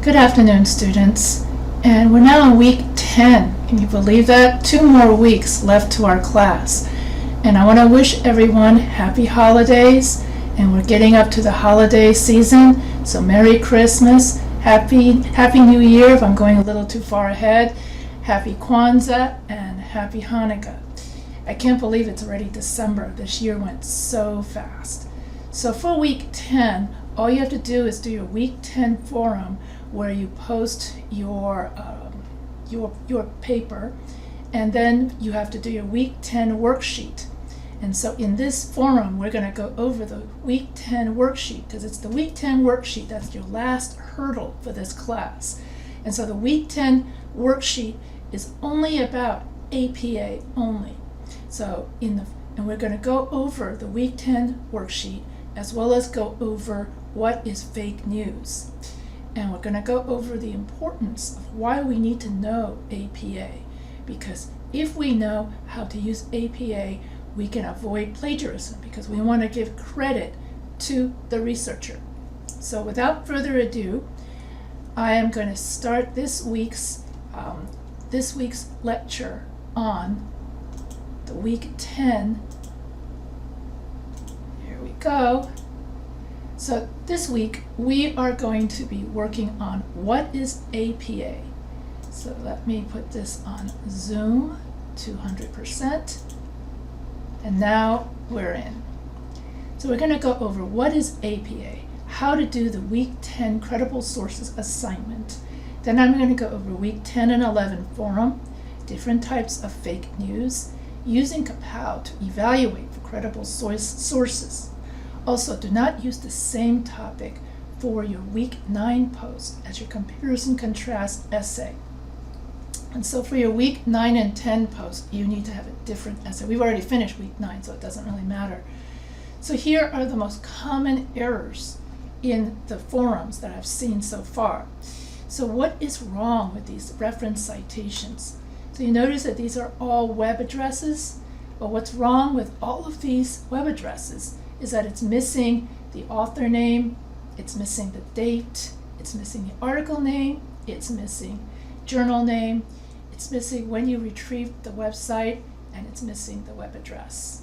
Good afternoon, students. And we're now in week 10. Can you believe that? 2 more weeks left to our class. And I want to wish everyone happy holidays. And we're getting up to the holiday season. So Merry Christmas, Happy New Year if I'm going a little too far ahead. Happy Kwanzaa and Happy Hanukkah. I can't believe it's already December. This year went so fast. So for week 10, all you have to do is do your week 10 forum where you post your paper, and then you have to do your week 10 worksheet. And so in this forum, we're going to go over the week 10 worksheet because it's the week 10 worksheet that's your last hurdle for this class. And so the week 10 worksheet is only about APA only. So and we're going to go over the week 10 worksheet as well as go over what is fake news. And we're going to go over the importance of why we need to know APA, because if we know how to use APA, we can avoid plagiarism because we want to give credit to the researcher. So without further ado, I am going to start this week's lecture on the week 10. Here we go. So this week we are going to be working on what is APA. So let me put this on Zoom 200%. And now we're in. So we're going to go over what is APA, how to do the week 10 credible sources assignment. Then I'm going to go over week 10 and 11 forum, different types of fake news, using Kapow to evaluate for credible sources. Also, do not use the same topic for your week 9 post as your comparison contrast essay. And so for your week 9 and 10 post, you need to have a different essay. We've already finished week 9, so it doesn't really matter. So here are the most common errors in the forums that I've seen so far. So what is wrong with these reference citations? So you notice that these are all web addresses. But what's wrong with all of these web addresses is that it's missing the author name, it's missing the date, it's missing the article name, it's missing journal name, it's missing when you retrieved the website, and it's missing the web address.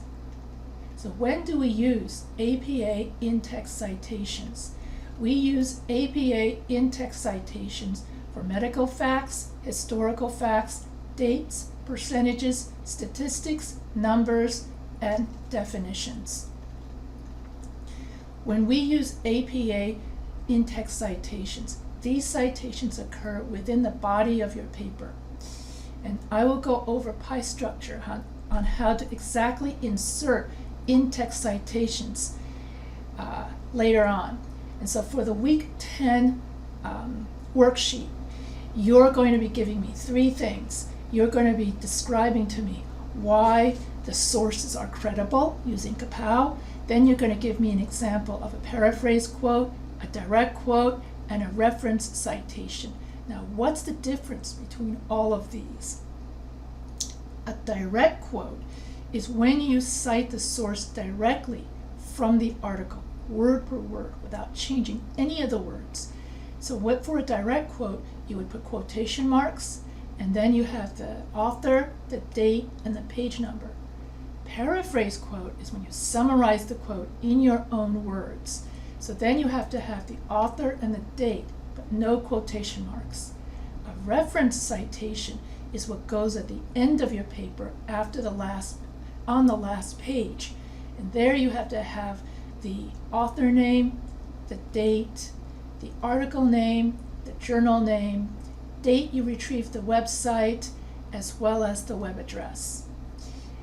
So when do we use APA in-text citations? We use APA in-text citations for medical facts, historical facts, dates, percentages, statistics, numbers, and definitions. When we use APA in-text citations, these citations occur within the body of your paper. And I will go over pie structure on how to exactly insert in-text citations later on. And so for the week 10 worksheet, you're going to be giving me 3 things. You're going to be describing to me why the sources are credible using Kapow. Then you're going to give me an example of a paraphrase quote, a direct quote, and a reference citation. Now, what's the difference between all of these? A direct quote is when you cite the source directly from the article, word per word, without changing any of the words. So for a direct quote, you would put quotation marks, and then you have the author, the date, and the page number. Paraphrase quote is when you summarize the quote in your own words. So then you have to have the author and the date, but no quotation marks. A reference citation is what goes at the end of your paper on the last page. And there you have to have the author name, the date, the article name, the journal name, date you retrieved the website, as well as the web address.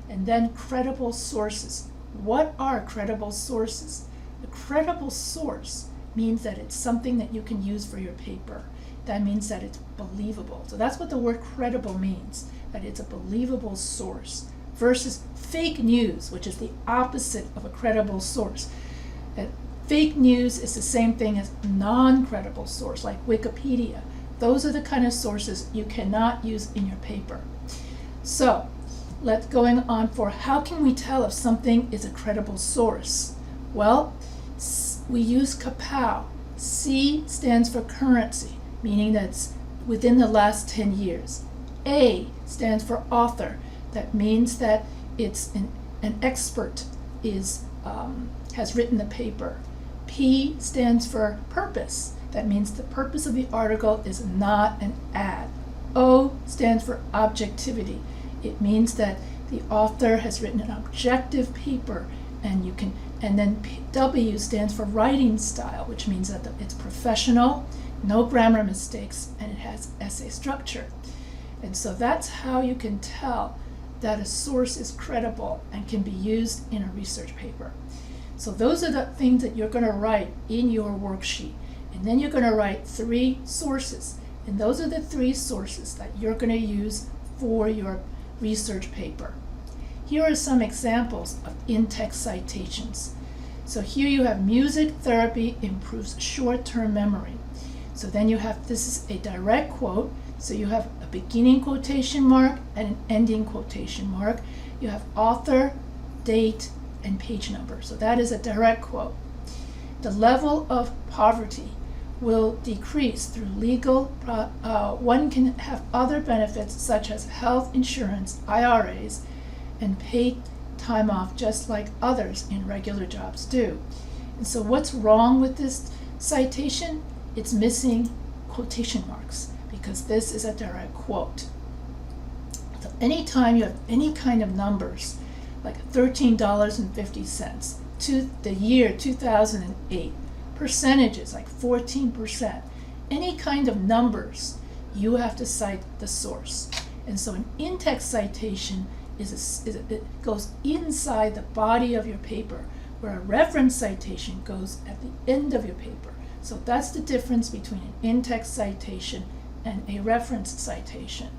And then credible sources. What are credible sources? A credible source means that it's something that you can use for your paper. That means that it's believable. So that's what the word credible means, that it's a believable source, versus fake news, which is the opposite of a credible source. Fake news is the same thing as non-credible source, like Wikipedia. Those are the kind of sources you cannot use in your paper. So let's going on for how can we tell if something is a credible source? Well, we use Kapow. C stands for currency. meaning that's within the last 10 years. A stands for author. That means that it's an expert has written the paper. P stands for purpose. That means the purpose of the article is not an ad. O stands for objectivity. It means that the author has written an objective paper, and then W stands for writing style, which means that it's professional, no grammar mistakes, and it has essay structure. And so that's how you can tell that a source is credible and can be used in a research paper. So those are the things that you're going to write in your worksheet. And then you're going to write 3 sources. And those are the 3 sources that you're going to use for your research paper. Here are some examples of in-text citations. So here you have music therapy improves short-term memory. So then you have, this is a direct quote. So you have a beginning quotation mark and an ending quotation mark. You have author, date, and page number. So that is a direct quote. The level of poverty will decrease through legal, one can have other benefits such as health insurance, IRAs, and paid time off just like others in regular jobs do. And so what's wrong with this citation? It's missing quotation marks because this is a direct quote. So anytime you have any kind of numbers, like $13.50 to the year 2008, percentages like 14%, any kind of numbers, you have to cite the source. And so an in-text citation it goes inside the body of your paper, where a reference citation goes at the end of your paper. So that's the difference between an in-text citation and a reference citation.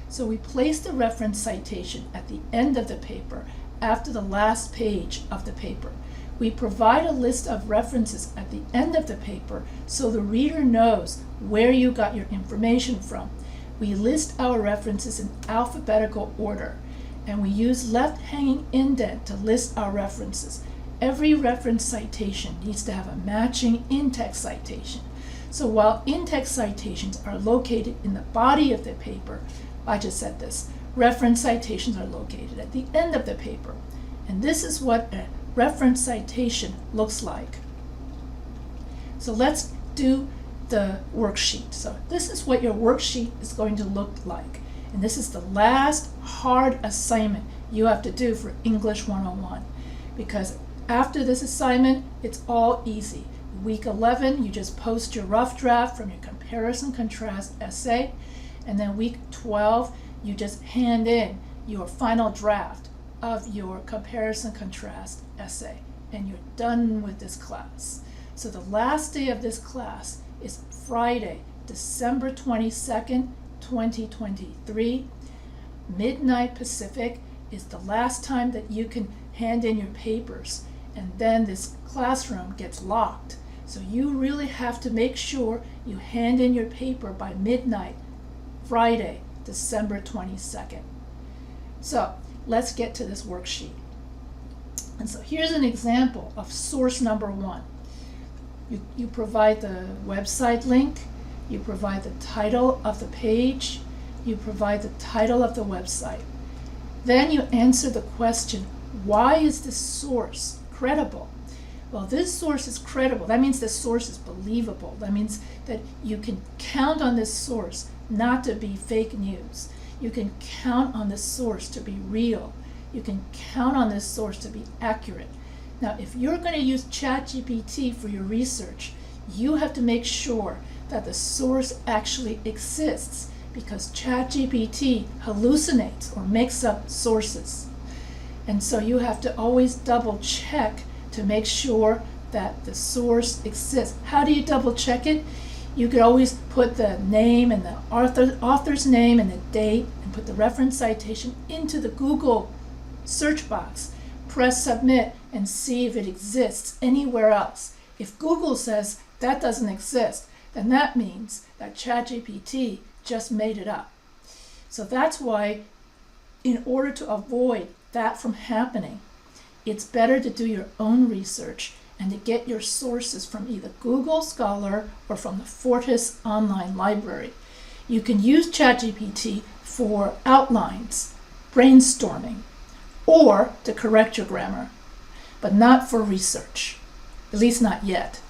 So we place the reference citation at the end of the paper, after the last page of the paper. We provide a list of references at the end of the paper so the reader knows where you got your information from. We list our references in alphabetical order, and we use left hanging indent to list our references. Every reference citation needs to have a matching in-text citation. So while in-text citations are located in the body of the paper, I just said this, reference citations are located at the end of the paper. And this is what a reference citation looks like. So let's do the worksheet. So this is what your worksheet is going to look like. And this is the last hard assignment you have to do for English 101. Because after this assignment, it's all easy. Week 11, you just post your rough draft from your comparison contrast essay. And then week 12, you just hand in your final draft of your comparison contrast essay. And you're done with this class. So the last day of this class is Friday, December 22nd, 2023. Midnight Pacific is the last time that you can hand in your papers, and then this classroom gets locked. So you really have to make sure you hand in your paper by midnight, Friday, December 22nd. So let's get to this worksheet. And so here's an example of source number 1. You provide the website link, you provide the title of the page, you provide the title of the website. Then you answer the question, why is this source credible? Well, this source is credible. That means the source is believable. That means that you can count on this source not to be fake news. You can count on this source to be real. You can count on this source to be accurate. Now, if you're going to use ChatGPT for your research, you have to make sure that the source actually exists, because ChatGPT hallucinates or makes up sources. And so you have to always double check to make sure that the source exists. How do you double check it? You could always put the name and the author's name and the date and put the reference citation into the Google search box. Press submit and see if it exists anywhere else. If Google says that doesn't exist, then that means that ChatGPT just made it up. So that's why, in order to avoid that from happening, it's better to do your own research and to get your sources from either Google Scholar or from the Fortis online library. You can use ChatGPT for outlines, brainstorming, or to correct your grammar, but not for research, at least not yet.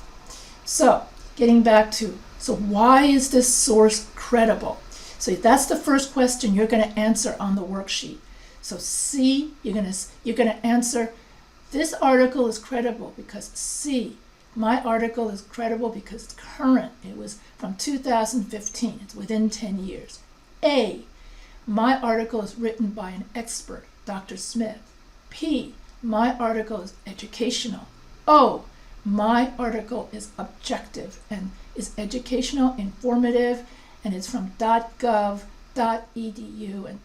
So, getting back to, so why is this source credible? So that's the first question you're going to answer on the worksheet. So C, you're going to answer, this article is credible because C, my article is credible because it's current. It was from 2015. It's within 10 years. A, my article is written by an expert, Dr. Smith. P, my article is educational. O, my article is objective and is educational, informative, and it's from .gov, .edu, and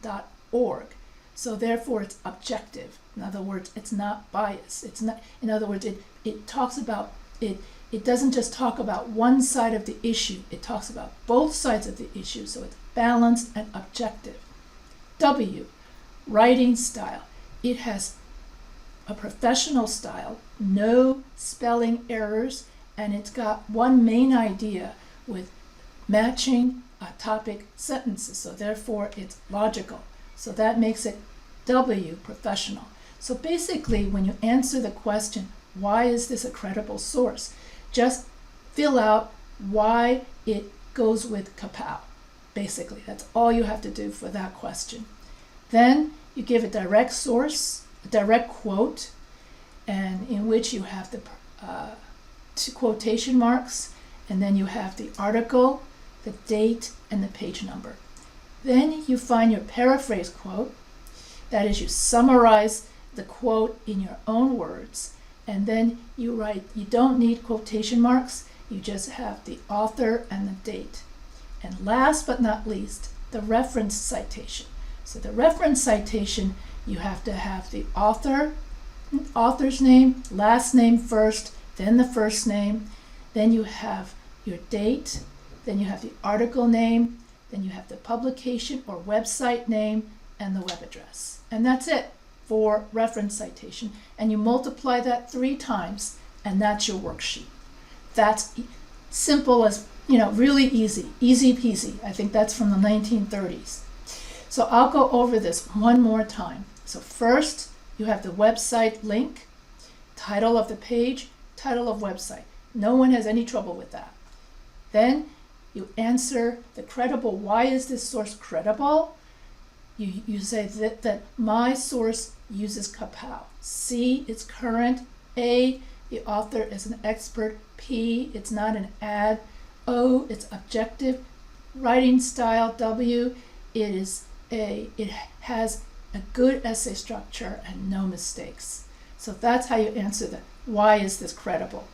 .org. So therefore it's objective. In other words, it's not biased. It's not, in other words, it talks about, it doesn't just talk about one side of the issue, it talks about both sides of the issue, so it's balanced and objective. W, writing style. It has a professional style, no spelling errors, and it's got one main idea with matching topic sentences, so therefore it's logical. So that makes it W, professional. So basically, when you answer the question, why is this a credible source? Just fill out why it goes with kapow. Basically, that's all you have to do for that question. Then you give a direct source, a direct quote, and in which you have the two quotation marks, and then you have the article, the date, and the page number. Then you find your paraphrase quote. That is, you summarize the quote in your own words, and then you write, you don't need quotation marks, you just have the author and the date. And last but not least, the reference citation. So the reference citation, you have to have the author's name, last name first, then the first name, then you have your date, then you have the article name, then you have the publication or website name, and the web address. And that's it for reference citation. And you multiply that 3 times, and that's your worksheet. That's simple as, really easy peasy. I think that's from the 1930s. So I'll go over this one more time. So first, you have the website link, title of the page, title of website. No one has any trouble with that. Then you answer the credible, why is this source credible? You say that my source uses kapow. C, it's current. A, the author is an expert. P, it's not an ad. O, it's objective. Writing style. W, it has a good essay structure and no mistakes. So that's how you answer the why is this credible.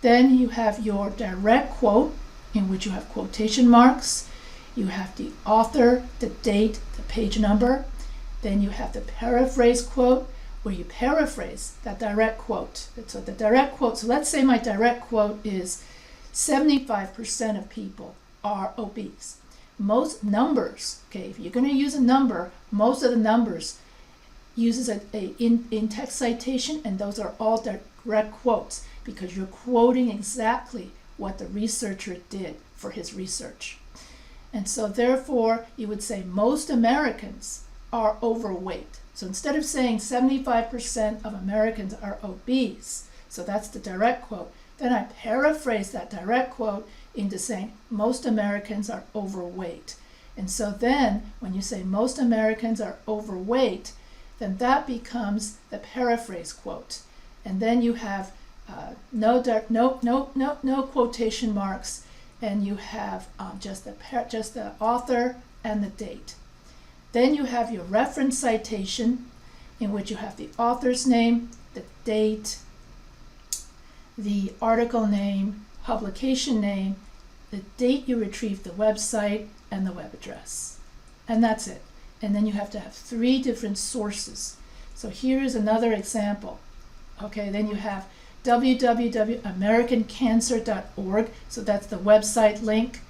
Then you have your direct quote, in which you have quotation marks. You have the author, the date, the page number. Then you have the paraphrase quote, where you paraphrase that direct quote. So the direct quote, so let's say my direct quote is 75% of people are obese. Most numbers, okay, if you're going to use a number, most of the numbers uses in text citation, and those are all direct quotes because you're quoting exactly what the researcher did for his research. And so therefore, you would say most Americans are overweight. So instead of saying 75% of Americans are obese, so that's the direct quote, then I paraphrase that direct quote into saying most Americans are overweight. And so then when you say most Americans are overweight, then that becomes the paraphrase quote. And then you have no quotation marks, and you have just the author and the date. Then you have your reference citation, in which you have the author's name, the date, the article name, publication name, the date you retrieved the website, and the web address. And that's it. And then you have to have 3 different sources. So here is another example. Okay, then you have www.americancancer.org, so that's the website link.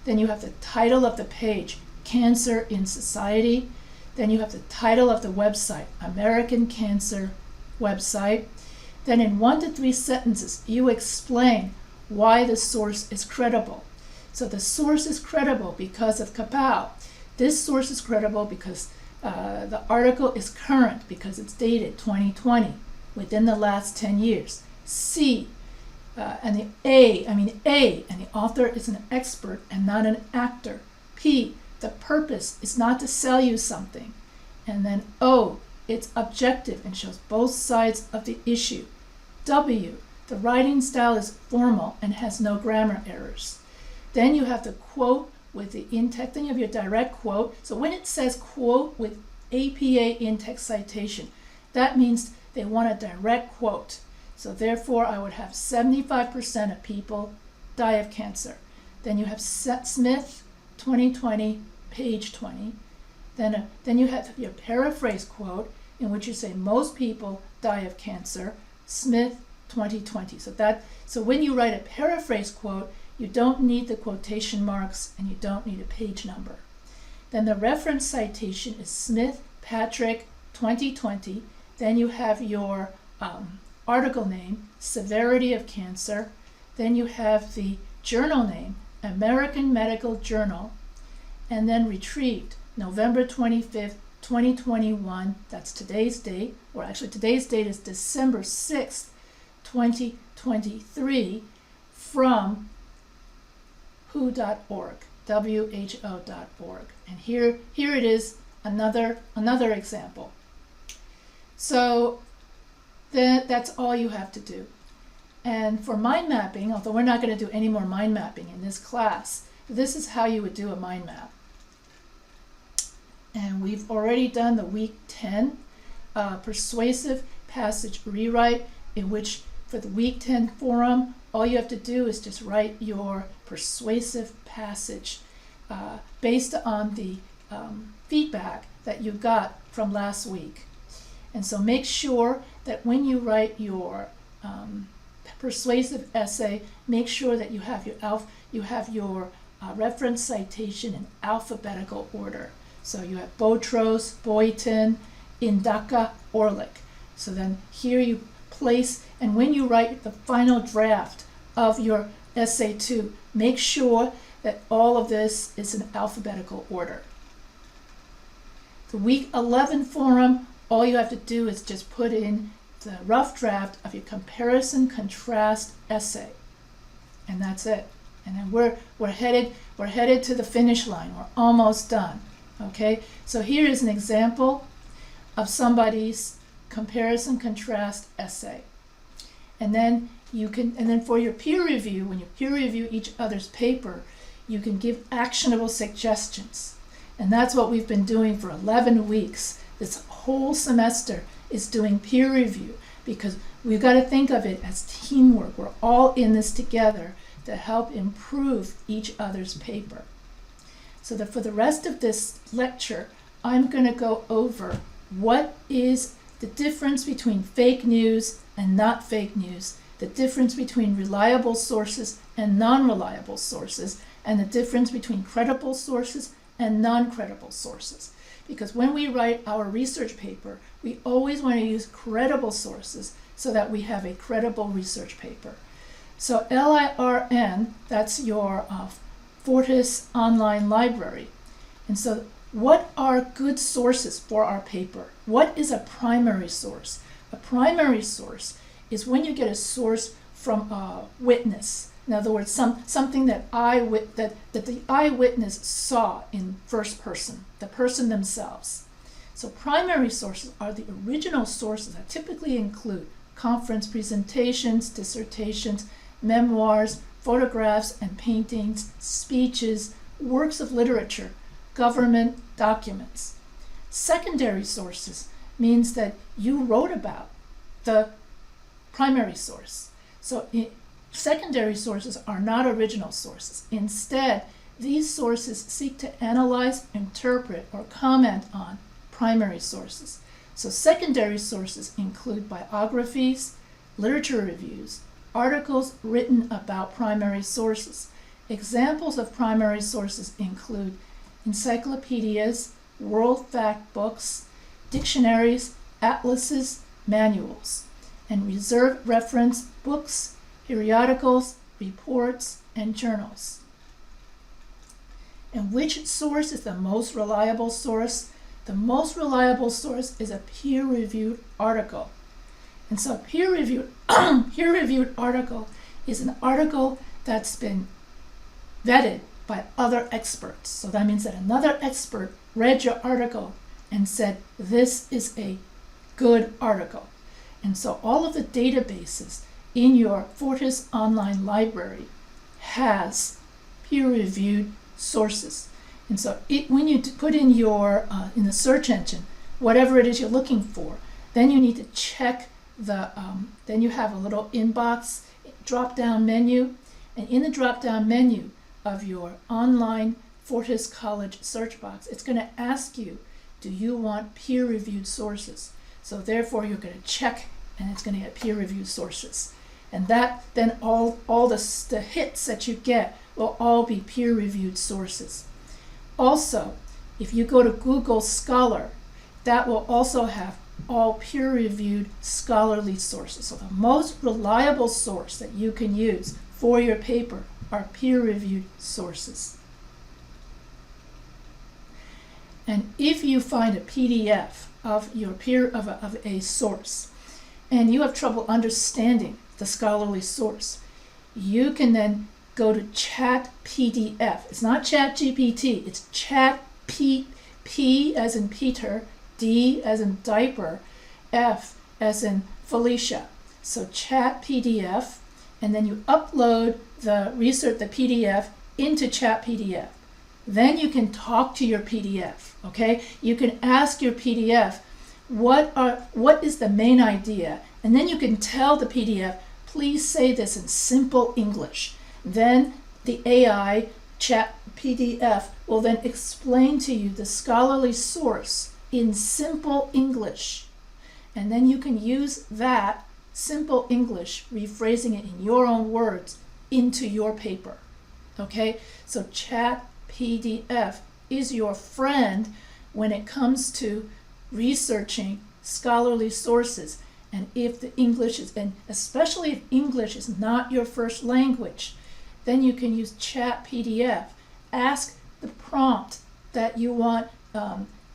Then you have the title of the page, Cancer in Society. Then you have the title of the website, American Cancer website. Then in 1 to 3 sentences, you explain why the source is credible. So the source is credible because of Kapow. This source is credible because the article is current because it's dated 2020, within the last 10 years. C, and the A, and the author is an expert and not an actor. P, the purpose is not to sell you something. And then O, it's objective and shows both sides of the issue. W, the writing style is formal and has no grammar errors. Then you have the quote with the in-text, then you have your direct quote. So when it says quote with APA in-text citation, that means they want a direct quote. So therefore, I would have 75% of people die of cancer. Then you have Smith, 2020, page 20. Then you have your paraphrase quote, in which you say most people die of cancer, Smith, 2020. So when you write a paraphrase quote, you don't need the quotation marks and you don't need a page number. Then the reference citation is Smith, Patrick, 2020. Then you have your article name, severity of cancer. Then you have the journal name, American Medical Journal. And then retrieved, November 25th, 2021. That's today's date, or actually today's date is December 6th, 2023, from who.org, WHO.org. And here it is, another example. So that's all you have to do. And for mind mapping, although we're not going to do any more mind mapping in this class, this is how you would do a mind map. And we've already done the week 10 persuasive passage rewrite, in which for the week 10 forum, all you have to do is just write your persuasive passage based on the feedback that you got from last week. And so make sure that when you write your persuasive essay, make sure that you have your reference citation in alphabetical order. So you have Botros, Boyton, Indaka, Orlick. So then here you place, and when you write the final draft of your essay 2, make sure that all of this is in alphabetical order. The week 11 forum, all you have to do is just put in the rough draft of your comparison contrast essay. And that's it. And then we're headed to the finish line. We're almost done. Okay? So here is an example of somebody's comparison contrast essay. And then for your peer review, when you peer review each other's paper, you can give actionable suggestions. And that's what we've been doing for 11 weeks. This whole semester is doing peer review, because we've got to think of it as teamwork. We're all in this together to help improve each other's paper. So that for the rest of this lecture, I'm going to go over what is the difference between fake news and not fake news, the difference between reliable sources and non-reliable sources, and the difference between credible sources and non-credible sources. Because when we write our research paper, we always want to use credible sources so that we have a credible research paper. So LIRN, that's your Fortis online library. And so what are good sources for our paper? What is a primary source? A primary source is when you get a source from a witness. In other words, something that the eyewitness saw in first person, the person themselves. So primary sources are the original sources that typically include conference presentations, dissertations, memoirs, photographs and paintings, speeches, works of literature, government documents. Secondary sources means that you wrote about the primary source. So secondary sources are not original sources. Instead, these sources seek to analyze, interpret, or comment on primary sources. So secondary sources include biographies, literature reviews, articles written about primary sources. Examples of primary sources include encyclopedias, world fact books, dictionaries, atlases, manuals. and reserve reference books, periodicals, reports, and journals. And which source is the most reliable source? The most reliable source is a peer-reviewed article. And so a peer-reviewed article is an article that's been vetted by other experts. So that means that another expert read your article and said, this is a good article. And so all of the databases in your Fortis online library has peer-reviewed sources. And so when you put in your, in the search engine, whatever it is you're looking for, then you need to check then you have a little inbox drop-down menu, and in the drop-down menu of your online Fortis College search box, it's going to ask you, do you want peer-reviewed sources? So therefore you're going to check, and it's going to get peer-reviewed sources. And that then all the hits that you get will all be peer-reviewed sources. Also, if you go to Google Scholar, that will also have all peer-reviewed scholarly sources. So the most reliable source that you can use for your paper are peer-reviewed sources. And if you find a PDF of a source and you have trouble understanding the scholarly source, you can then go to ChatPDF. It's not ChatGPT, it's P as in Peter, D as in diaper, F as in Felicia. So ChatPDF, and then you upload the PDF into ChatPDF. Then you can talk to your PDF, okay? You can ask your PDF, what is the main idea? And then you can tell the PDF, please say this in simple English. Then the AI ChatPDF will then explain to you the scholarly source in simple English. And then you can use that simple English, rephrasing it in your own words, into your paper. Okay? So ChatPDF is your friend when it comes to researching scholarly sources. And if the English is, and especially if English is not your first language, then you can use ChatPDF. Ask the prompt that you want,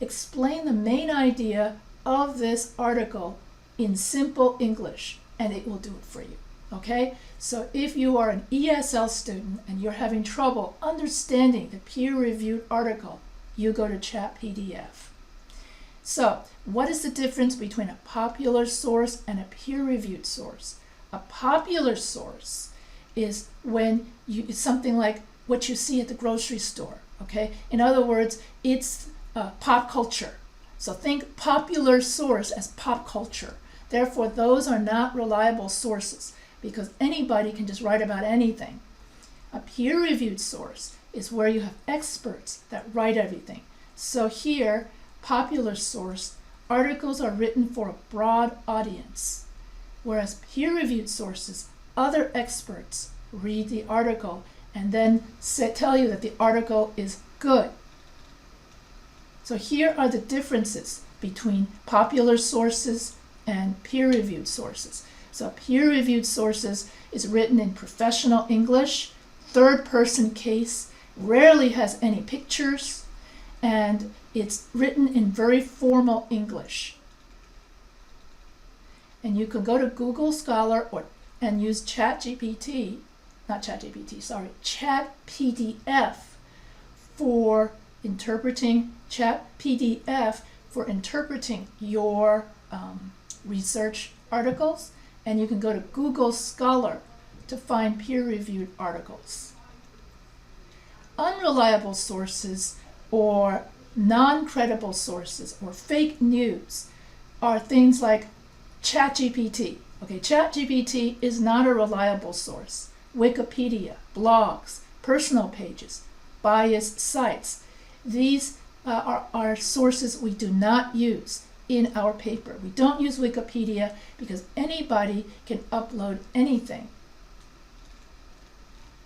explain the main idea of this article in simple English, and it will do it for you. Okay? So if you are an ESL student and you're having trouble understanding the peer-reviewed article, you go to ChatPDF. So what is the difference between a popular source and a peer-reviewed source? A popular source is when it's something like what you see at the grocery store. Okay? In other words, it's pop culture. So think popular source as pop culture. Therefore, those are not reliable sources because anybody can just write about anything. A peer-reviewed source is where you have experts that write everything. So here, popular source, articles are written for a broad audience, whereas peer-reviewed sources, other experts read the article and then tell you that the article is good. So here are the differences between popular sources and peer-reviewed sources. So peer-reviewed sources is written in professional English, third-person case, rarely has any pictures, and it's written in very formal English. And you can go to Google Scholar and use ChatPDF for interpreting your research articles, and you can go to Google Scholar to find peer-reviewed articles. Unreliable sources or non-credible sources or fake news are things like ChatGPT. Okay, ChatGPT is not a reliable source. Wikipedia, blogs, personal pages, biased sites. These are sources we do not use in our paper. We don't use Wikipedia because anybody can upload anything,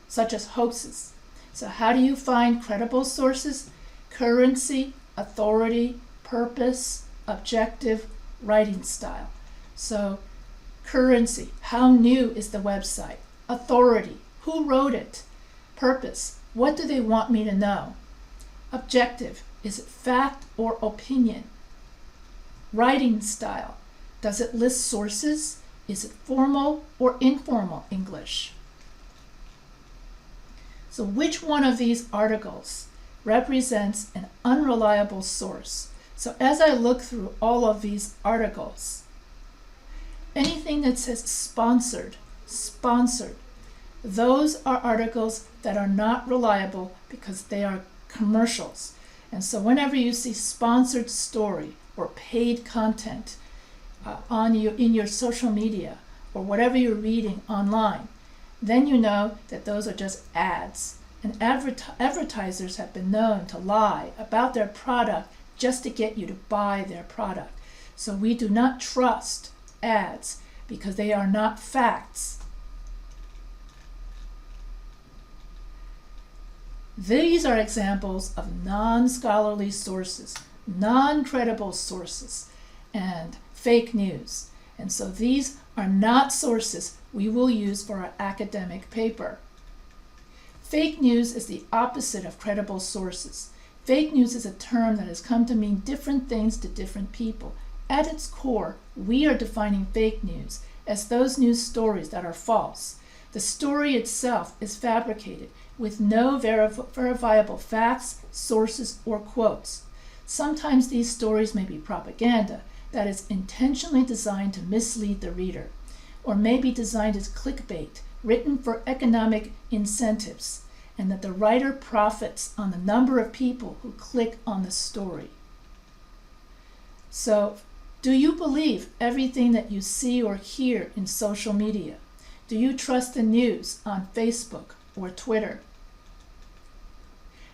such as hoaxes. So how do you find credible sources? Currency, authority, purpose, objective, writing style. So Currency, how new is the website? Authority, who wrote it? Purpose, what do they want me to know? Objective, is it fact or opinion? Writing style, does it list sources? Is it formal or informal English? So which one of these articles represents an unreliable source? So as I look through all of these articles, anything that says sponsored, those are articles that are not reliable because they are commercials. And so whenever you see sponsored story or paid content in your social media or whatever you're reading online, then you know that those are just ads. And advertisers have been known to lie about their product just to get you to buy their product. So we do not trust ads because they are not facts. These are examples of non-scholarly sources, non-credible sources, and fake news. And so these are not sources we will use for our academic paper. Fake news is the opposite of credible sources. Fake news is a term that has come to mean different things to different people. At its core, we are defining fake news as those news stories that are false. The story itself is fabricated with no verifiable facts, sources, or quotes. Sometimes these stories may be propaganda that is intentionally designed to mislead the reader, or may be designed as clickbait, written for economic incentives, and that the writer profits on the number of people who click on the story. So, do you believe everything that you see or hear in social media? Do you trust the news on Facebook or Twitter?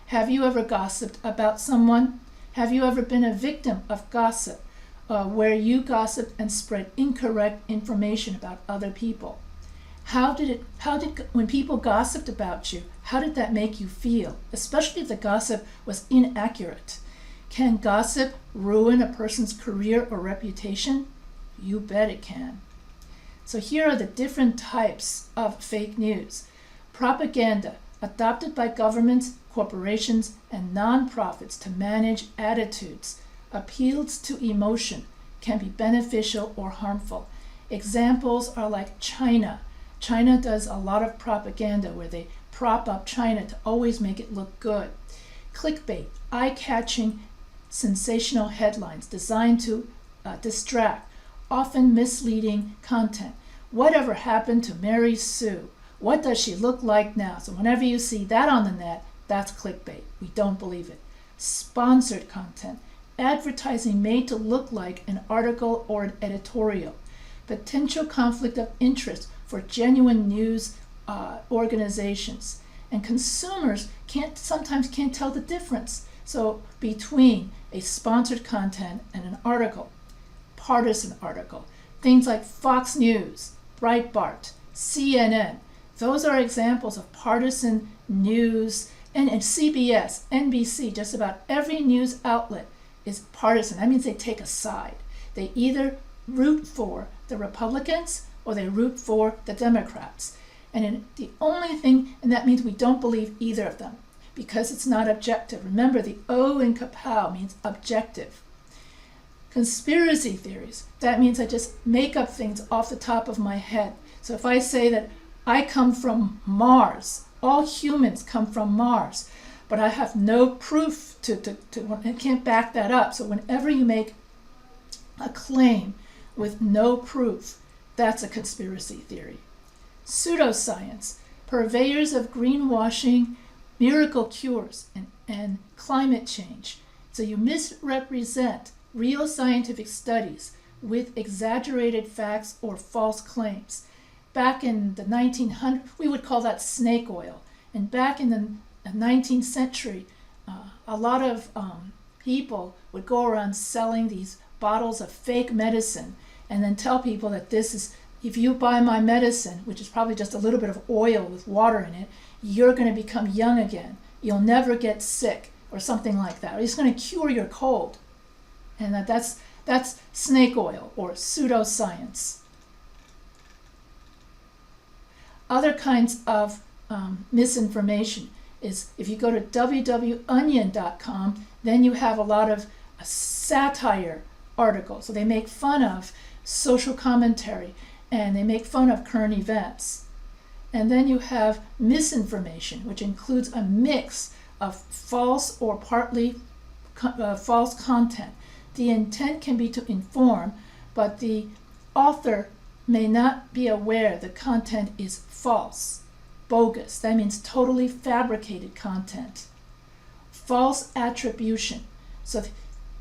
Have you ever gossiped about someone? Have you ever been a victim of gossip, where you gossiped and spread incorrect information about other people? When people gossiped about you, how did that make you feel? Especially if the gossip was inaccurate. Can gossip ruin a person's career or reputation? You bet it can. So here are the different types of fake news. Propaganda, adopted by governments, corporations, and nonprofits to manage attitudes, appeals to emotion, can be beneficial or harmful. Examples are like China. China does a lot of propaganda where they prop up China to always make it look good. Clickbait, eye-catching, sensational headlines designed to distract, often misleading content. Whatever happened to Mary Sue? What does she look like now? So whenever you see that on the net, that's clickbait. We don't believe it. Sponsored content, advertising made to look like an article or an editorial. Potential conflict of interest for genuine news organizations. And consumers sometimes can't tell the difference between a sponsored content and an article. Partisan article. Things like Fox News, Breitbart, CNN. Those are examples of partisan news, and CBS, NBC, just about every news outlet is partisan. That means they take a side. They either root for the Republicans or they root for the Democrats. And that means we don't believe either of them because it's not objective. Remember, the O in kapow means objective. Conspiracy theories, that means I just make up things off the top of my head. So if I say that I come from Mars, all humans come from Mars, but I have no proof I can't back that up. So whenever you make a claim with no proof, that's a conspiracy theory. Pseudoscience, purveyors of greenwashing, miracle cures, and climate change. So you misrepresent real scientific studies with exaggerated facts or false claims. Back in the 1900s, we would call that snake oil. And back in the 19th century, a lot of people would go around selling these bottles of fake medicine and then tell people that if you buy my medicine, which is probably just a little bit of oil with water in it, you're going to become young again. You'll never get sick or something like that. Or it's going to cure your cold. And that's snake oil or pseudoscience. Other kinds of misinformation is if you go to www.onion.com, then you have a lot of satire articles. So they make fun of social commentary and they make fun of current events. And then you have misinformation, which includes a mix of false or partly false content. The intent can be to inform, but the author may not be aware the content is false, bogus. That means totally fabricated content. False attribution, so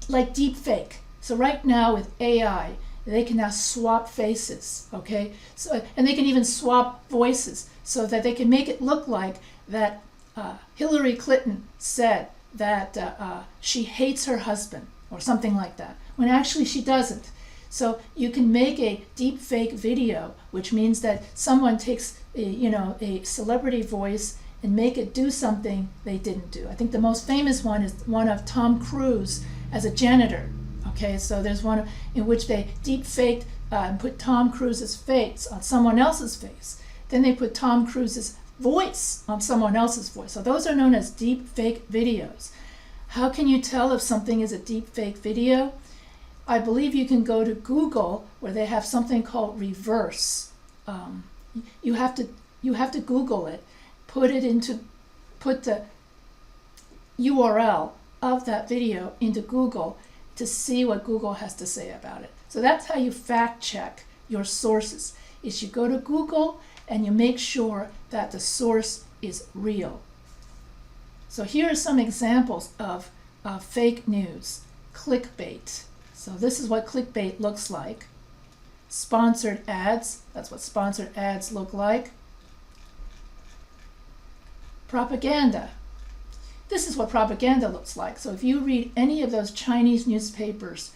like deep fake. So right now with AI, they can now swap faces, okay? So, and they can even swap voices so that they can make it look like that Hillary Clinton said that she hates her husband or something like that, when actually she doesn't. So you can make a deep fake video, which means that someone takes a celebrity voice and make it do something they didn't do. I think the most famous one is one of Tom Cruise as a janitor. Okay, so there's one in which they deep faked and put Tom Cruise's face on someone else's face. Then they put Tom Cruise's voice on someone else's voice. So those are known as deep fake videos. How can you tell if something is a deep fake video? I believe you can go to Google where they have something called reverse. You have to Google it, put the URL of that video into Google to see what Google has to say about it. So that's how you fact check your sources, is you go to Google and you make sure that the source is real. So here are some examples of fake news. Clickbait. So this is what clickbait looks like. Sponsored ads, that's what sponsored ads look like. Propaganda. This is what propaganda looks like. So if you read any of those Chinese newspapers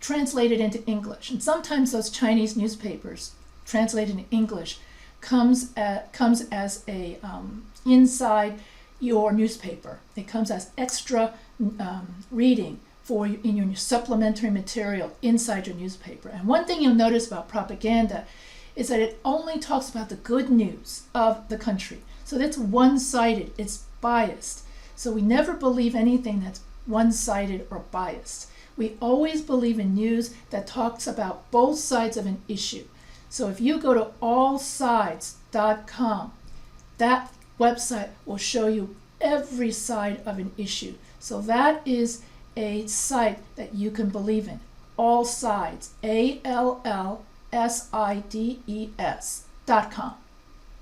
translated into English, and sometimes those Chinese newspapers translated into English comes as a inside your newspaper. It comes as extra reading in your supplementary material inside your newspaper. And one thing you'll notice about propaganda is that it only talks about the good news of the country. So that's one-sided, it's biased. So we never believe anything that's one-sided or biased. We always believe in news that talks about both sides of an issue. So if you go to allsides.com, that website will show you every side of an issue. So that is a site that you can believe in. All Sides, ALLSIDES.com.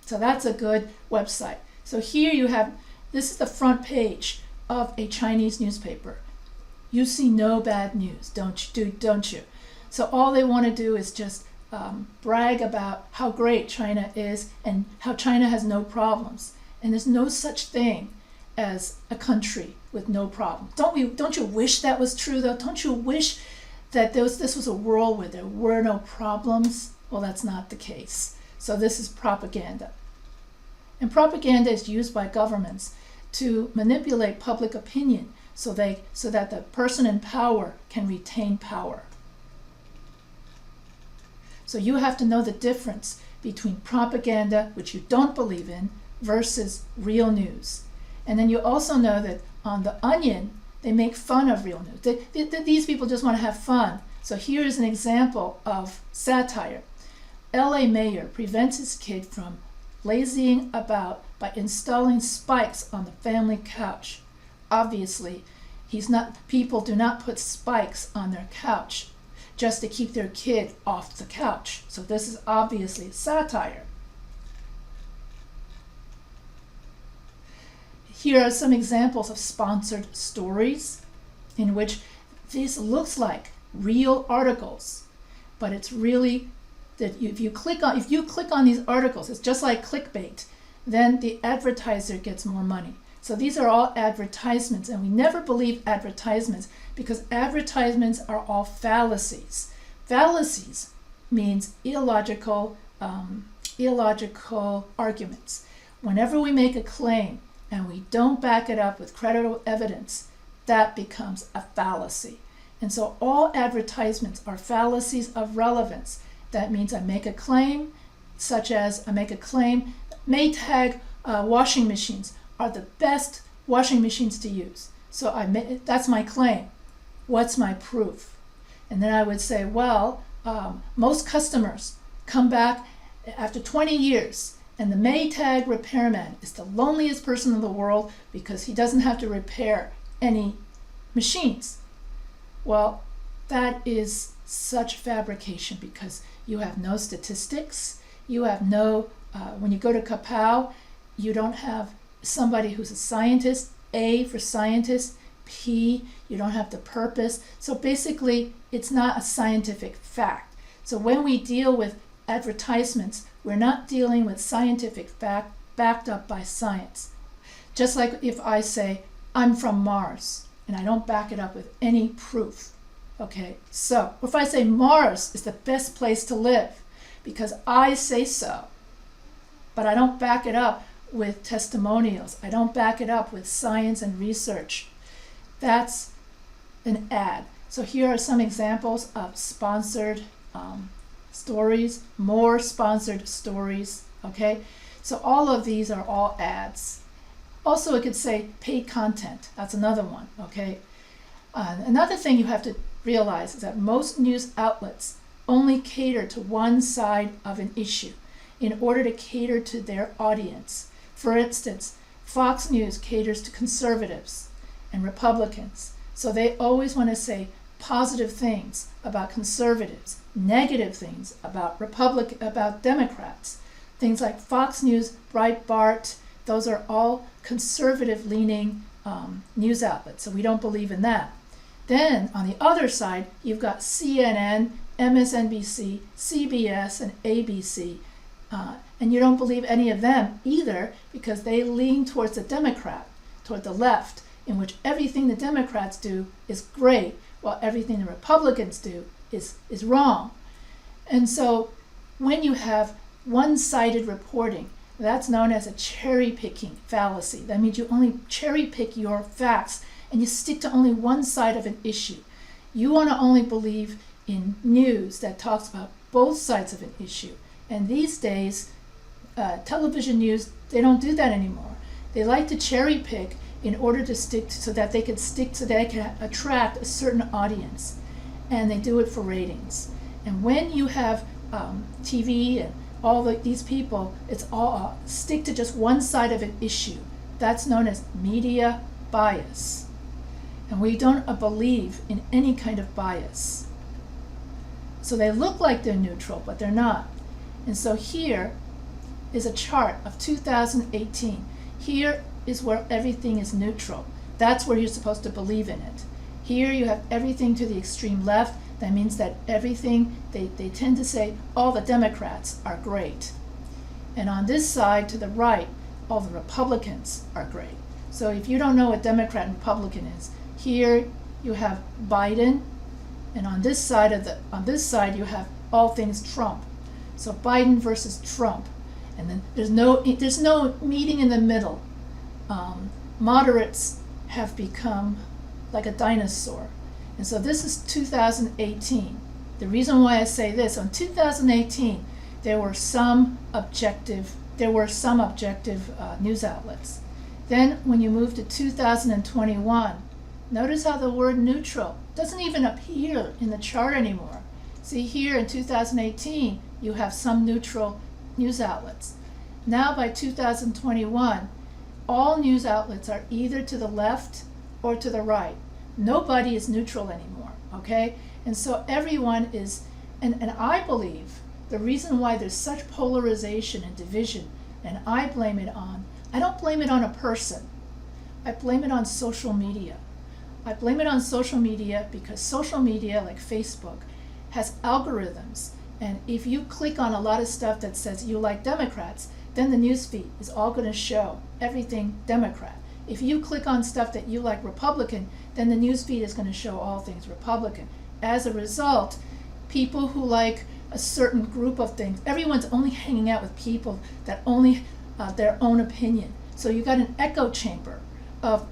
So that's a good website. So here you have, this is the front page of a Chinese newspaper. You see no bad news, don't you? So all they want to do is just brag about how great China is and how China has no problems. And there's no such thing as a country with no problems. Don't you wish that was true though? Don't you wish that this was a world where there were no problems? Well, that's not the case. So this is propaganda. And propaganda is used by governments to manipulate public opinion so that the person in power can retain power. So you have to know the difference between propaganda, which you don't believe in, versus real news. And then you also know that on The Onion, they make fun of real news. These people just want to have fun. So here's an example of satire. LA mayor prevents his kid from lazying about by installing spikes on the family couch. Obviously, people do not put spikes on their couch just to keep their kid off the couch. So this is obviously satire. Here are some examples of sponsored stories in which this looks like real articles, but it's really that if you click on these articles, it's just like clickbait, then the advertiser gets more money. So these are all advertisements, and we never believe advertisements because advertisements are all fallacies. Fallacies means illogical arguments. Whenever we make a claim and we don't back it up with credible evidence, that becomes a fallacy. And so all advertisements are fallacies of relevance. That means I make a claim, such as I make a claim Maytag washing machines are the best washing machines to use. So that's my claim. What's my proof? And then I would say, well, most customers come back after 20 years, and the Maytag repairman is the loneliest person in the world because he doesn't have to repair any machines. Well, that is such fabrication because you have no statistics. You have no, when you go to Kapow, you don't have somebody who's a scientist, A for scientist, P, you don't have the purpose. So basically, it's not a scientific fact. So when we deal with advertisements, we're not dealing with scientific fact backed up by science. Just like if I say, I'm from Mars, and I don't back it up with any proof. Okay, so if I say Mars is the best place to live because I say so, but I don't back it up with testimonials, I don't back it up with science and research, that's an ad. So here are some examples of sponsored stories, more sponsored stories, okay? So all of these are all ads. Also, it could say paid content. That's another one, okay? Another thing you have to realize is that most news outlets only cater to one side of an issue in order to cater to their audience. For instance, Fox News caters to conservatives and Republicans. So they always want to say positive things about conservatives, negative things about about Democrats. Things like Fox News, Breitbart, those are all conservative-leaning news outlets, so we don't believe in that. Then on the other side, you've got CNN, MSNBC, CBS, and ABC, and you don't believe any of them either because they lean towards the Democrat, toward the left, in which everything the Democrats do is great, while everything the Republicans do is wrong. And so when you have one-sided reporting, that's known as a cherry-picking fallacy. That means you only cherry-pick your facts and you stick to only one side of an issue. You want to only believe in news that talks about both sides of an issue. And these days, television news, they don't do that anymore. They like to cherry-pick in order to so that they can attract a certain audience. And they do it for ratings. And when you have TV and all these people, it's all stick to just one side of an issue. That's known as media bias. And we don't believe in any kind of bias. So they look like they're neutral, but they're not. And so here is a chart of 2018. Here is where everything is neutral. That's where you're supposed to believe in it. Here you have everything to the extreme left. That means that everything, they tend to say all the Democrats are great. And on this side to the right, all the Republicans are great. So if you don't know what Democrat and Republican is, here you have Biden, and on this side you have all things Trump. So Biden versus Trump. And then there's no meeting in the middle. Moderates have become like a dinosaur. And so this is 2018. The reason why I say this, in 2018, there were some objective news outlets. Then when you move to 2021, notice how the word neutral doesn't even appear in the chart anymore. See here in 2018, you have some neutral news outlets. Now by 2021, all news outlets are either to the left or to the right. Nobody is neutral anymore, okay? And so everyone is, and I believe the reason why there's such polarization and division, and I don't blame it on a person. I blame it on social media. I blame it on social media because social media, like Facebook, has algorithms. And if you click on a lot of stuff that says you like Democrats, then the newsfeed is all going to show everything Democrat. If you click on stuff that you like Republican, then the newsfeed is going to show all things Republican. As a result, people who like a certain group of things, everyone's only hanging out with people that only their own opinion. So you got an echo chamber of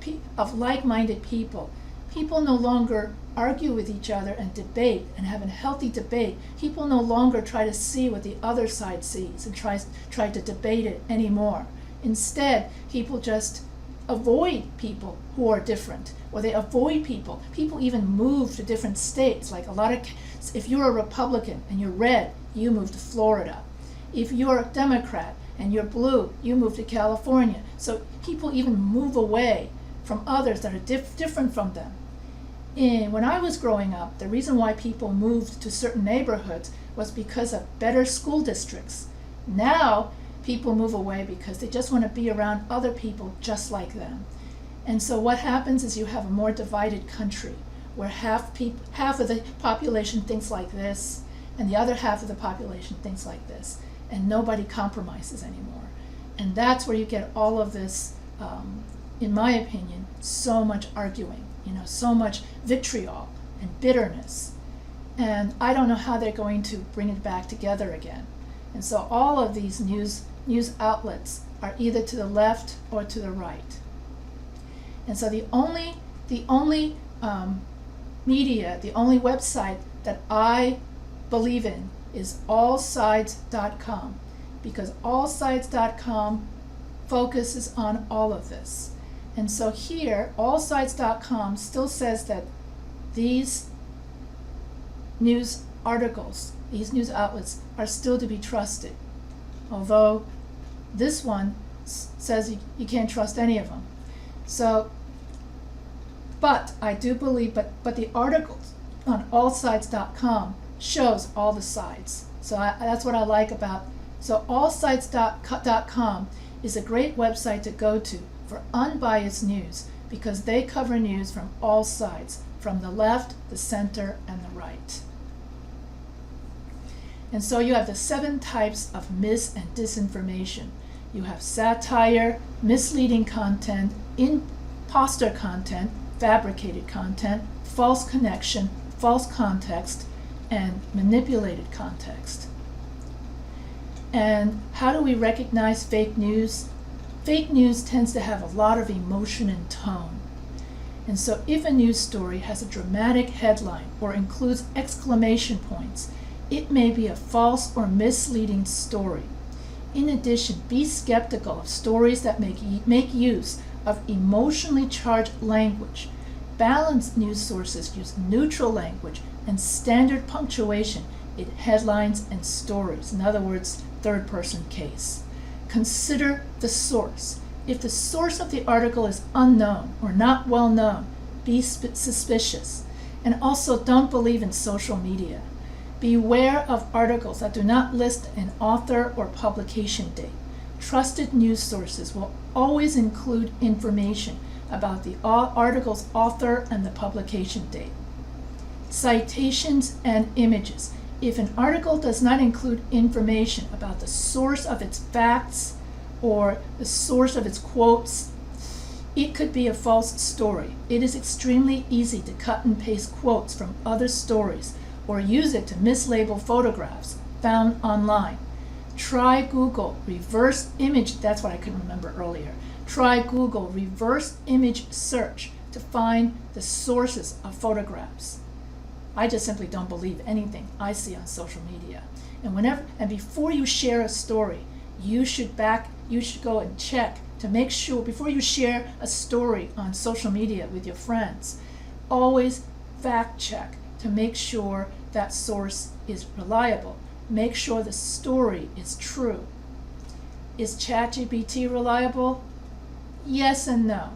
like-minded people. People no longer argue with each other and debate and have a healthy debate, people no longer try to see what the other side sees and try to debate it anymore. Instead, people just avoid people who are different, or they avoid people. People even move to different states. Like if you're a Republican and you're red, you move to Florida. If you're a Democrat and you're blue, you move to California. So people even move away from others that are different from them. And when I was growing up, the reason why people moved to certain neighborhoods was because of better school districts. Now, people move away because they just want to be around other people just like them. And so what happens is you have a more divided country where half of the population thinks like this and the other half of the population thinks like this, and nobody compromises anymore. And that's where you get all of this, in my opinion, so much arguing, so much vitriol and bitterness. And I don't know how they're going to bring it back together again. And so all of these news outlets are either to the left or to the right. And so the only media, the only website that I believe in is allsides.com, because allsides.com focuses on all of this. And so here, allsides.com still says that these news articles, these news outlets are still to be trusted, although this one says you can't trust any of them. So, but I do believe, but the articles on allsides.com shows all the sides. So that's what I like about, so allsides.com is a great website to go to for unbiased news, because they cover news from all sides, from the left, the center, and the right. And so you have the 7 types of mis- and disinformation. You have satire, misleading content, imposter content, fabricated content, false connection, false context, and manipulated context. And how do we recognize fake news? Fake news tends to have a lot of emotion and tone. And so if a news story has a dramatic headline or includes exclamation points, it may be a false or misleading story. In addition, be skeptical of stories that make use of emotionally charged language. Balanced news sources use neutral language and standard punctuation in headlines and stories. In other words, third-person case. Consider the source. If the source of the article is unknown or not well known, be suspicious. And also, don't believe in social media. Beware of articles that do not list an author or publication date. Trusted news sources will always include information about the article's author and the publication date. Citations and images. If an article does not include information about the source of its facts or the source of its quotes, it could be a false story. It is extremely easy to cut and paste quotes from other stories or use it to mislabel photographs found online. Try Google reverse image, that's what I couldn't remember earlier. Try Google reverse image search to find the sources of photographs. I just simply don't believe anything I see on social media. And before you share a story, you should go and check to make sure, before you share a story on social media with your friends, always fact check to make sure that source is reliable. Make sure the story is true. Is ChatGPT reliable? Yes and no.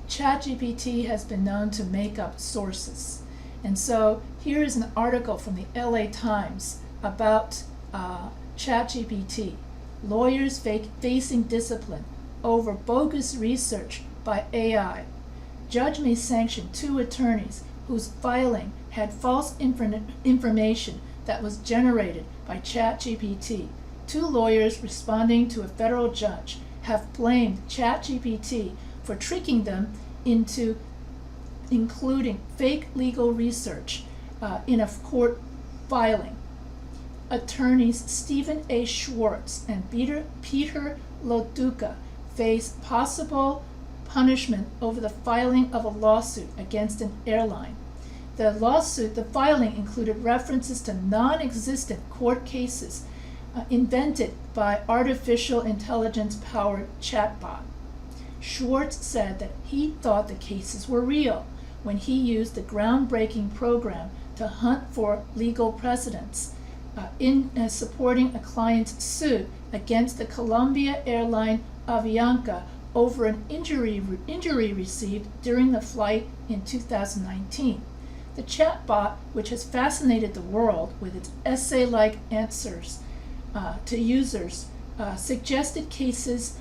ChatGPT has been known to make up sources. And so here is an article from the LA Times about ChatGPT. Lawyers facing discipline over bogus research by AI. Judge may sanction 2 attorneys whose filing had false information that was generated by ChatGPT. 2 lawyers responding to a federal judge have blamed ChatGPT for tricking them into including fake legal research in a court filing. Attorneys Stephen A. Schwartz and Peter Loduca face possible punishment over the filing of a lawsuit against an airline. The lawsuit, the filing included references to non-existent court cases invented by artificial intelligence-powered chatbot. Schwartz said that he thought the cases were real when he used the groundbreaking program to hunt for legal precedents in supporting a client's suit against the Colombia airline Avianca over an injury received during the flight in 2019. The chatbot, which has fascinated the world with its essay-like answers to users, suggested cases,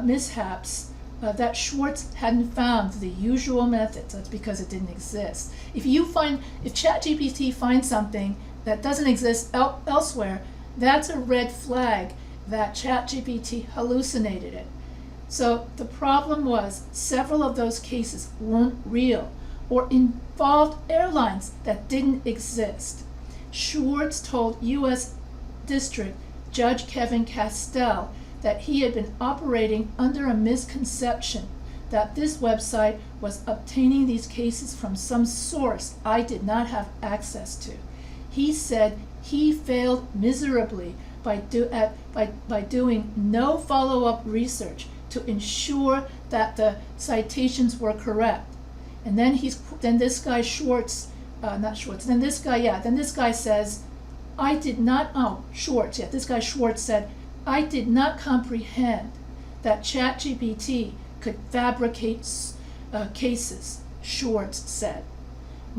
mishaps that Schwartz hadn't found through the usual methods. That's because it didn't exist. If ChatGPT finds something that doesn't exist elsewhere, that's a red flag that ChatGPT hallucinated it. So the problem was several of those cases weren't real or involved airlines that didn't exist. Schwartz told U.S. District Judge Kevin Castell that he had been operating under a misconception that this website was obtaining these cases from some source I did not have access to. He said he failed miserably by doing no follow-up research to ensure that the citations were correct. And then this guy Schwartz says, this guy Schwartz said, I did not comprehend that ChatGPT could fabricate cases, Schwartz said.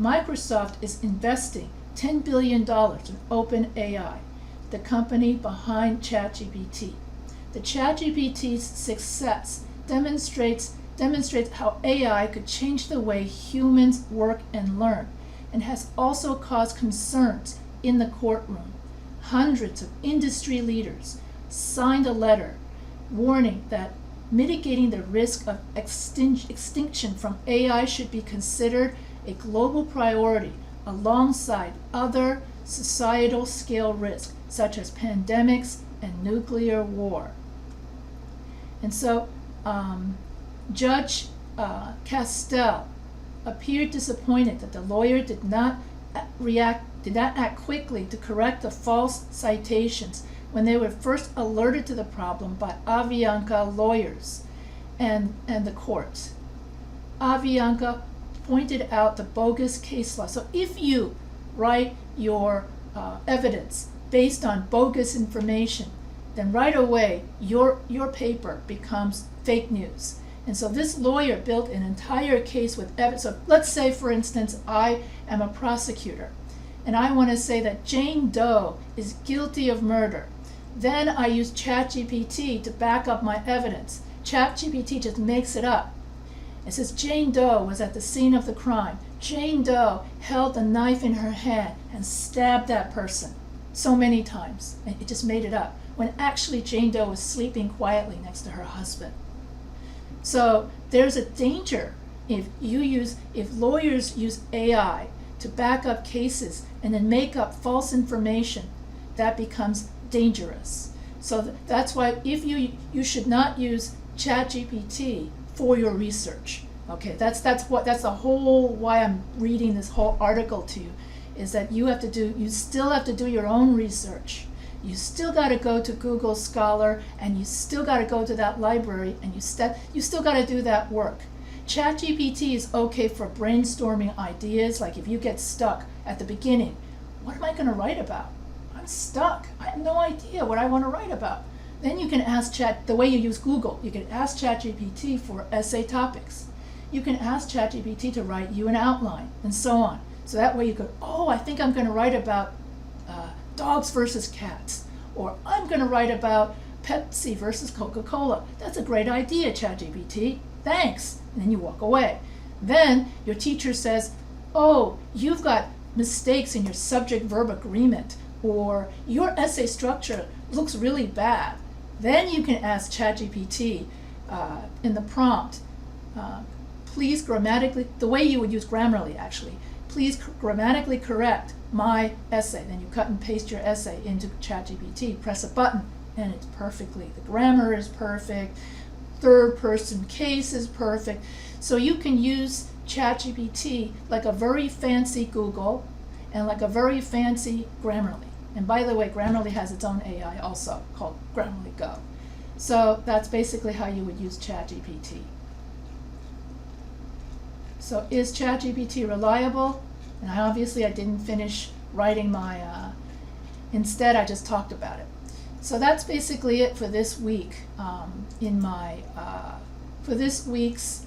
Microsoft is investing $10 billion in OpenAI, the company behind ChatGPT. The ChatGPT's success demonstrates how AI could change the way humans work and learn, and has also caused concerns in the courtroom. Hundreds of industry leaders signed a letter warning that mitigating the risk of extinction from AI should be considered a global priority alongside other societal scale risks such as pandemics and nuclear war. And so Judge Castell appeared disappointed that the lawyer did not act quickly to correct the false citations when they were first alerted to the problem by Avianca lawyers and the court. Avianca pointed out the bogus case law. So if you write your evidence based on bogus information, then right away your paper becomes fake news. And so this lawyer built an entire case with evidence. So let's say, for instance, I am a prosecutor and I want to say that Jane Doe is guilty of murder. Then I use ChatGPT to back up my evidence. ChatGPT just makes it up. It says Jane Doe was at the scene of the crime. Jane Doe held the knife in her hand and stabbed that person so many times. And it just made it up, when actually Jane Doe was sleeping quietly next to her husband. So there's a danger if lawyers use AI to back up cases and then make up false information. That becomes dangerous. So that's why you should not use ChatGPT for your research. Okay, that's the whole why I'm reading this whole article to you, is that you still have to do your own research. You still got to go to Google Scholar, and you still got to go to that library, and you still got to do that work. ChatGPT is okay for brainstorming ideas, like if you get stuck at the beginning, what am I going to write about? I'm stuck. I have no idea what I want to write about. Then you can ask the way you use Google, you can ask ChatGPT for essay topics. You can ask ChatGPT to write you an outline, and so on. So that way you go, I think I'm going to write about dogs versus cats, or I'm going to write about Pepsi versus Coca-Cola. That's a great idea, ChatGPT. Thanks. And then you walk away. Then your teacher says, you've got mistakes in your subject-verb agreement, or your essay structure looks really bad. Then you can ask ChatGPT in the prompt, please grammatically, the way you would use Grammarly actually, please grammatically correct my essay. Then you cut and paste your essay into ChatGPT, press a button, and it's the grammar is perfect, third person case is perfect. So you can use ChatGPT like a very fancy Google and like a very fancy Grammarly. And by the way, Grammarly has its own AI also called Grammarly Go. So that's basically how you would use ChatGPT. So is ChatGPT reliable? And obviously I didn't finish writing my, instead I just talked about it. So that's basically it for this week in my, for this week's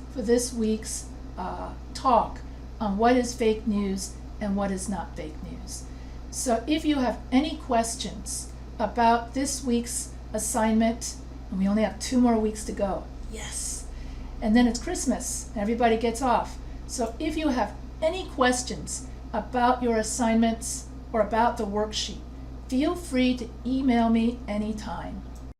talk on what is fake news and what is not fake news. So if you have any questions about this week's assignment, and we only have 2 more weeks to go, yes, and then it's Christmas, everybody gets off. So if you have any questions about your assignments or about the worksheet, feel free to email me anytime.